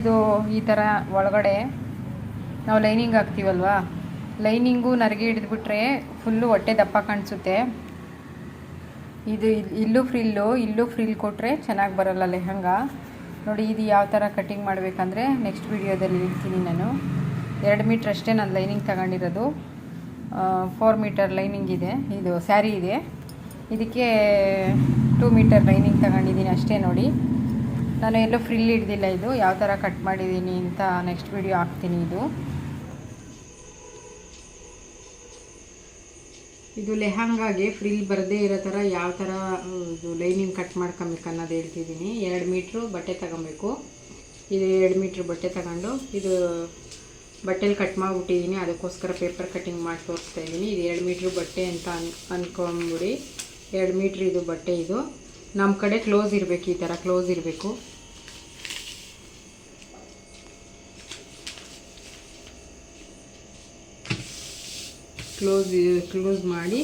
ಇದು ಈ ಥರ ಒಳಗಡೆ ನಾವು ಲೈನಿಂಗ್ ಹಾಕ್ತೀವಲ್ವಾ, ಲೈನಿಂಗು ನರಿಗೆ ಹಿಡಿದ್ಬಿಟ್ರೆ ಫುಲ್ಲು ಹೊಟ್ಟೆ ದಪ್ಪ ಕಾಣಿಸುತ್ತೆ. ಇದು ಇಲ್ಲೂ ಫ್ರಿಲ್ ಕೊಟ್ಟರೆ ಚೆನ್ನಾಗಿ ಬರೋಲ್ಲ ಲೆಹಂಗಾ. ನೋಡಿ ಇದು ಯಾವ ಥರ ಕಟ್ಟಿಂಗ್ ಮಾಡಬೇಕಂದ್ರೆ ನೆಕ್ಸ್ಟ್ ವಿಡಿಯೋದಲ್ಲಿ ಹೇಳ್ತೀನಿ ನಾನು. 2 ಮೀಟ್ರ್ ಅಷ್ಟೇ ನಾನು ಲೈನಿಂಗ್ ತಗೊಂಡಿರೋದು. 4 ಮೀಟರ್ ಲೈನಿಂಗ್ ಇದೆ, ಇದು ಸ್ಯಾರಿ ಇದೆ. ಇದಕ್ಕೆ 2 ಮೀಟರ್ ಲೈನಿಂಗ್ ತಗೊಂಡಿದ್ದೀನಿ ಅಷ್ಟೇ. ನೋಡಿ ನಾನು ಎಲ್ಲೂ ಫ್ರಿಲ್ ಹಿಡ್ದಿಲ್ಲ. ಇದು ಯಾವ ಥರ ಕಟ್ ಮಾಡಿದ್ದೀನಿ ಅಂತ ನೆಕ್ಸ್ಟ್ ವಿಡಿಯೋ ಹಾಕ್ತೀನಿ. ಇದು ಲೆಹಂಗಾಗೆ ಫ್ರಿಲ್ ಬರದೇ ಇರೋ ಥರ ಯಾವ ಥರ ಇದು ಲೈನಿಂಗ್ ಕಟ್ ಮಾಡ್ಕೊಬೇಕು ಅನ್ನೋದು ಹೇಳ್ತಿದ್ದೀನಿ. 2 ಮೀಟ್ರು ಬಟ್ಟೆ ತಗೊಬೇಕು. ಇದು 2 ಮೀಟ್ರ್ ಬಟ್ಟೆ ತಗೊಂಡು ಇದು ಬಟ್ಟೆಲಿ ಕಟ್ ಮಾಡಿಬಿಟ್ಟಿದ್ದೀನಿ. ಅದಕ್ಕೋಸ್ಕರ ಪೇಪರ್ ಕಟ್ಟಿಂಗ್ ಮಾಡಿ ತೋರಿಸ್ತಾ ಇದ್ದೀನಿ. ಇದು 2 ಮೀಟ್ರ್ ಬಟ್ಟೆ ಅಂತ ಅಂದ್ಕೊಂಬಿಡಿ. 2 ಮೀಟ್ರ್ ಇದು ಬಟ್ಟೆ. ಇದು ನಮ್ಮ ಕಡೆ ಕ್ಲೋಸ್ ಇರಬೇಕು, ಈ ಥರ ಕ್ಲೋಸ್ ಇರಬೇಕು. ಕ್ಲೋಸ್ ಮಾಡಿ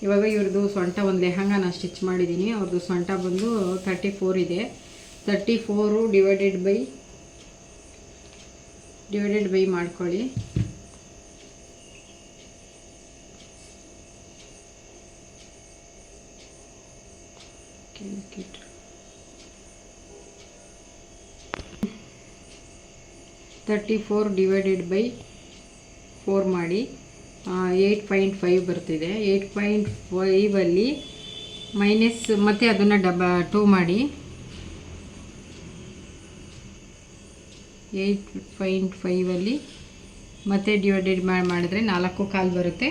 ಇವಾಗ ಇವ್ರದ್ದು ಸೊಂಟ ಒಂದು ಲೆಹಂಗ ನಾನು ಸ್ಟಿಚ್ ಮಾಡಿದ್ದೀನಿ. ಅವ್ರದ್ದು ಸೊಂಟ ಬಂದು 34 ಇದೆ. 34 ಡಿವೈಡೆಡ್ ಬೈ ಮಾಡ್ಕೊಳ್ಳಿ. (34/4) ಮಾಡಿ 8.5 ಬರ್ತಿದೆ. 8.5 ಮೈನಸ್ ಮತ್ತು ಅದನ್ನು 2 ಮಾಡಿ 8.5 ಮತ್ತು ಡಿವೈಡೆಡ್ ಮಾಡಿದ್ರೆ 4.25 ಬರುತ್ತೆ.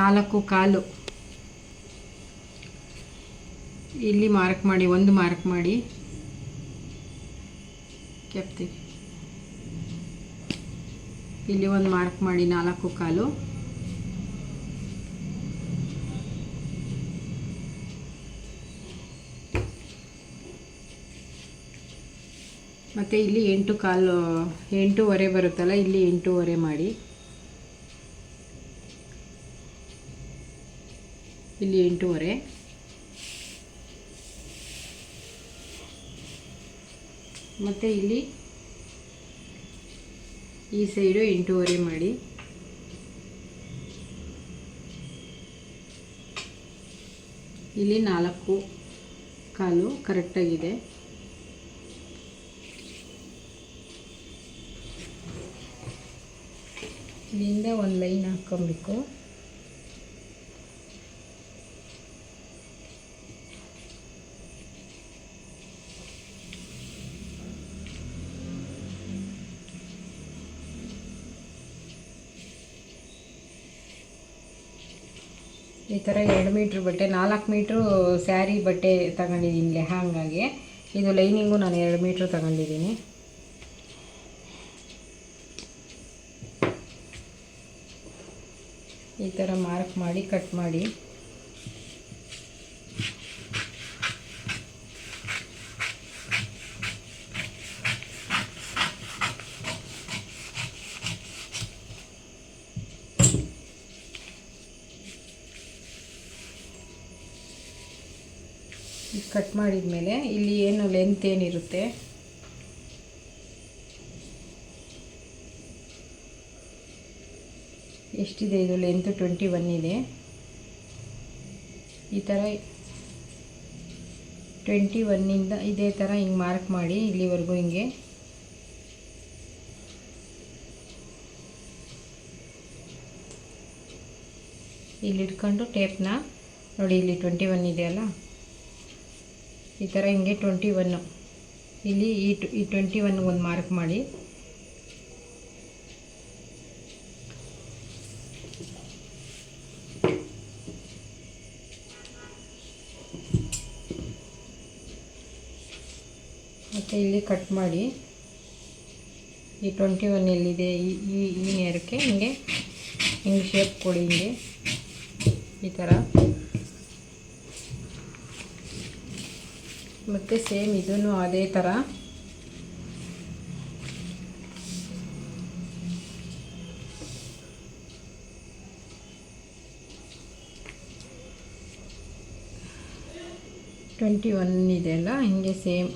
4.25 ಇಲ್ಲಿ ಮಾರ್ಕ್ ಮಾಡಿ, ಒಂದು ಮಾರ್ಕ್ ಮಾಡಿ ಕೆಪ್ತಿ, ಇಲ್ಲಿ ಒಂದು ಮಾರ್ಕ್ ಮಾಡಿ 4.25. ಮತ್ತು ಇಲ್ಲಿ 8.25 ಬರುತ್ತಲ್ಲ, ಇಲ್ಲಿ 8.25 ಮಾಡಿ, ಇಲ್ಲಿ 8.25. ಮತ್ತು ಇಲ್ಲಿ ಈ ಸೈಡು 8.25 ಮಾಡಿ, ಇಲ್ಲಿ 4.25 ಕರೆಕ್ಟಾಗಿದೆ. ಇಲ್ಲಿಂದ ಒಂದು ಲೈನ್ ಹಾಕ್ಕೊಬೇಕು. ಈ ಥರ 2 ಮೀಟ್ರ್ ಬಟ್ಟೆ, 4 ಮೀಟ್ರು ಸ್ಯಾರಿ ಬಟ್ಟೆ ತಗೊಂಡಿದ್ದೀನಿ ಲೆಹಂಗಾಗೆ. ಇದು ಲೈನಿಂಗು ನಾನು 2 ಮೀಟ್ರ್ ತಗೊಂಡಿದ್ದೀನಿ. ಈ ಥರ ಮಾರ್ಕ್ ಮಾಡಿ ಕಟ್ ಮಾಡಿ. ಕಟ್ ಮಾಡಿದ ಮೇಲೆ ಇಲ್ಲಿ ಏನು ಲೆಂತ್ ಏನಿರುತ್ತೆ ಎಷ್ಟಿದೆ, ಇದು ಲೆಂತ್ 21 ಇದೆ. ಈ ಥರ 21ಇಂದ ಇದೇ ಥರ ಹಿಂಗೆ ಮಾರ್ಕ್ ಮಾಡಿ ಇಲ್ಲಿವರೆಗೂ ಹಿಂಗೆ ಇಲ್ಲಿ ಇಟ್ಕೊಂಡು ಟೇಪ್ನ ನೋಡಿ, ಇಲ್ಲಿ 21 ಇದೆಯಲ್ಲ, ಈ ಥರ ಹಿಂಗೆ 21 ಇಲ್ಲಿ ಈ 21 ಒಂದು ಮಾರ್ಕ್ ಮಾಡಿ, ಮತ್ತು ಇಲ್ಲಿ ಕಟ್ ಮಾಡಿ ಈ 21 ಎಲ್ಲಿದೆ ಈ ನೇರಕ್ಕೆ ಹಿಂಗೆ ಶೇಪ್ ಕೊಡಿ. ಹಿಂಗೆ ಈ ಥರ. ಮತ್ತು ಸೇಮ್ ಇದನ್ನು ಅದೇ ಥರ (21) ಇದೆಯಲ್ಲ, ಹಿಂಗೆ ಸೇಮ್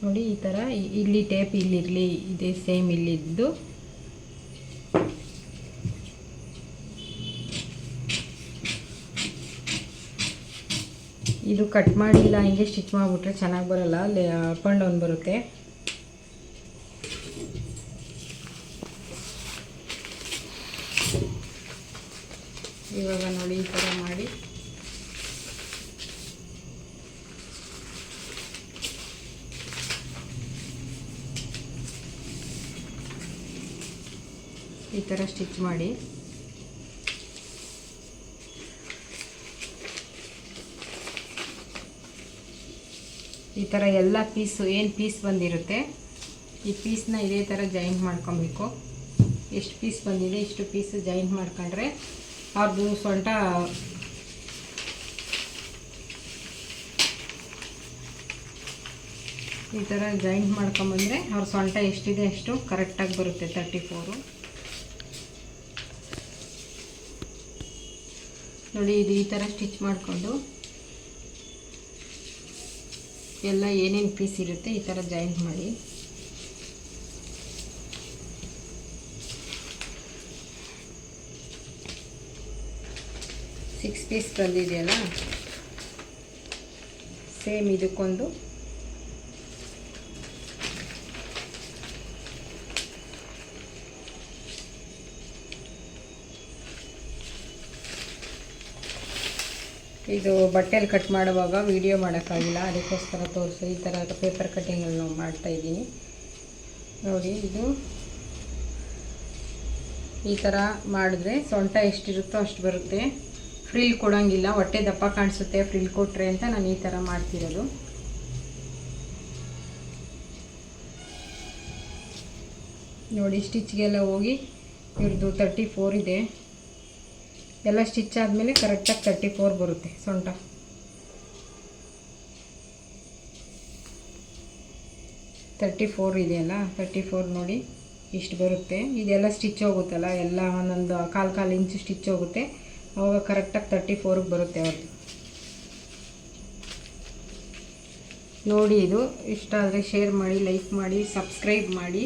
ನೋಡಿ ಈ ಥರ ಇಲ್ಲಿ ಟೇಪ್ ಇಲ್ಲಿರಲಿ, ಇದೇ ಸೇಮ್ ಇಲ್ಲಿದ್ದು ಇದು ಕಟ್ ಮಾಡಿಲ್ಲ, ಹಿಂಗೆ ಸ್ಟಿಚ್ ಮಾಡಿಬಿಟ್ರೆ ಚೆನ್ನಾಗಿ ಬರೋಲ್ಲ, ಅಲ್ಲಿ ಅಪ್ ಆ್ಯಂಡ್ ಡೌನ್ ಬರುತ್ತೆ. ಇವಾಗ ನೋಡಿ ಈ ಥರ ಮಾಡಿ ಈ ಥರ ಸ್ಟಿಚ್ ಮಾಡಿ ಈ ಥರ ಎಲ್ಲ ಪೀಸು ಏನು ಪೀಸ್ ಬಂದಿರುತ್ತೆ ಈ ಪೀಸ್ನ ಇದೇ ಥರ ಜಾಯಿಂಟ್ ಮಾಡ್ಕೊಬೇಕು. ಎಷ್ಟು ಪೀಸ್ ಬಂದಿದೆ ಇಷ್ಟು ಪೀಸ್ ಜಾಯಿಂಟ್ ಮಾಡ್ಕೊಂಡ್ರೆ ಅವ್ರದ್ದು ಸೊಂಟ ಈ ಥರ ಜಾಯಿಂಟ್ ಮಾಡ್ಕೊಂಬಂದರೆ ಅವ್ರ ಸೊಂಟ ಎಷ್ಟಿದೆ ಅಷ್ಟು ಕರೆಕ್ಟಾಗಿ ಬರುತ್ತೆ. 34 ನೋಡಿ. ಇದು ಈ ಥರ ಸ್ಟಿಚ್ ಮಾಡಿಕೊಂಡು ಎಲ್ಲ ಏನೇನು ಪೀಸ್ ಇರುತ್ತೆ ಈ ಥರ ಜಾಯಿಂಟ್ ಮಾಡಿ. ಸಿಕ್ಸ್ ಪೀಸ್ ಬಂದಿದೆಯಲ್ಲ, ಸೇಮ್ ಇದಕ್ಕೊಂದು ಇದು ಬಟ್ಟೆಯಲ್ಲಿ ಕಟ್ ಮಾಡುವಾಗ ವಿಡಿಯೋ ಮಾಡೋಕ್ಕಾಗಿಲ್ಲ, ಅದಕ್ಕೋಸ್ಕರ ತೋರಿಸು. ಈ ಥರ ಪೇಪರ್ ಕಟ್ಟಿಂಗನ್ನು ಮಾಡ್ತಾಯಿದ್ದೀನಿ ನೋಡಿ. ಇದು ಈ ಥರ ಮಾಡಿದ್ರೆ ಸೊಂಟ ಎಷ್ಟಿರುತ್ತೋ ಅಷ್ಟು ಬರುತ್ತೆ. ಫ್ರಿಲ್ ಕೊಡೋಂಗಿಲ್ಲ, ಹೊಟ್ಟೆ ದಪ್ಪ ಕಾಣಿಸುತ್ತೆ ಫ್ರಿಲ್ ಕೊಟ್ಟರೆ ಅಂತ ನಾನು ಈ ಥರ ಮಾಡ್ತಿರೋದು. ನೋಡಿ ಸ್ಟಿಚ್ಗೆಲ್ಲ ಹೋಗಿ ಇವ್ರದ್ದು 34 ಇದೆ. ಎಲ್ಲ ಸ್ಟಿಚ್ ಆದಮೇಲೆ ಕರೆಕ್ಟಾಗಿ 34 ಬರುತ್ತೆ ಸೊಂಟ. ಇದೆಯಲ್ಲ 34 ನೋಡಿ ಇಷ್ಟು ಬರುತ್ತೆ. ಇದೆಲ್ಲ ಸ್ಟಿಚ್ ಹೋಗುತ್ತಲ್ಲ, ಎಲ್ಲ ಒಂದೊಂದು ಕಾಲು ಇಂಚು ಸ್ಟಿಚ್ ಹೋಗುತ್ತೆ, ಆವಾಗ ಕರೆಕ್ಟಾಗಿ 34ಗೆ ಬರುತ್ತೆ ಅವ್ರದ್ದು. ನೋಡಿ ಇದು ಇಷ್ಟ ಆದರೆ ಶೇರ್ ಮಾಡಿ, ಲೈಕ್ ಮಾಡಿ, ಸಬ್ಸ್ಕ್ರೈಬ್ ಮಾಡಿ.